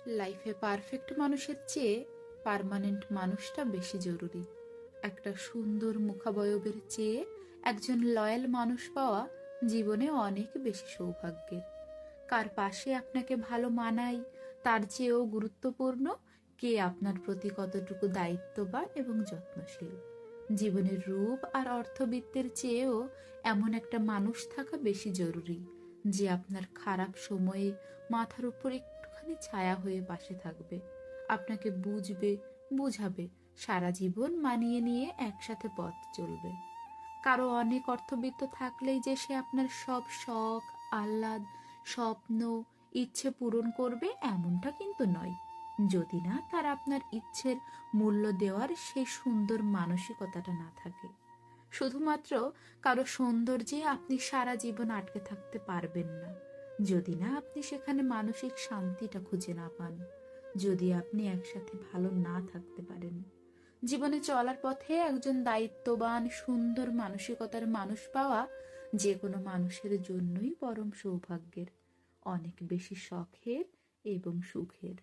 লাইফে পারফেক্ট মানুষের চেয়ে পার্মানেন্ট মানুষটা বেশি জরুরি। একটা সুন্দর মুখাবয়বের চেয়ে একজন লয়াল মানুষ পাওয়া জীবনে অনেক বেশি সৌভাগ্যের। কার পাশে আপনাকে ভালো মানায় তার চেয়েও গুরুত্বপূর্ণ কে আপনার প্রতি কতটুকু দায়িত্ববান এবং যত্নশীল। জীবনের রূপ আর অর্থবিত্তের চেয়েও এমন একটা মানুষ থাকা বেশি জরুরি, যে আপনার খারাপ সময়ে মাথার উপর একটুখানি ছায়া হয়ে পাশে থাকবে, আপনাকে বুঝবে, বুঝাবে, সারা জীবন মানিয়ে নিয়ে একসাথে পথ চলবে। কারো অনেক অর্থবিত্ত থাকলেই যে সে আপনার সব শখ, আহ্লাদ, স্বপ্ন, ইচ্ছে পূরণ করবে এমনটা কিন্তু নয়, যদি না তার আপনার ইচ্ছের মূল্য দেওয়ার সেই সুন্দর মানসিকতাটা না থাকে। শুধুমাত্র কারো সৌন্দর্যে আপনি সারা জীবন আটকে থাকতে পারবেন না, যদি না আপনি সেখানে মানসিক শান্তিটা খুঁজে না পান, যদি আপনি একসাথে ভালো না থাকতে পারেন। জীবনে চলার পথে একজন দায়িত্ববান, সুন্দর মানসিকতার মানুষ পাওয়া যে কোনো মানুষের জন্যই পরম সৌভাগ্যের, অনেক বেশি শখের এবং সুখের।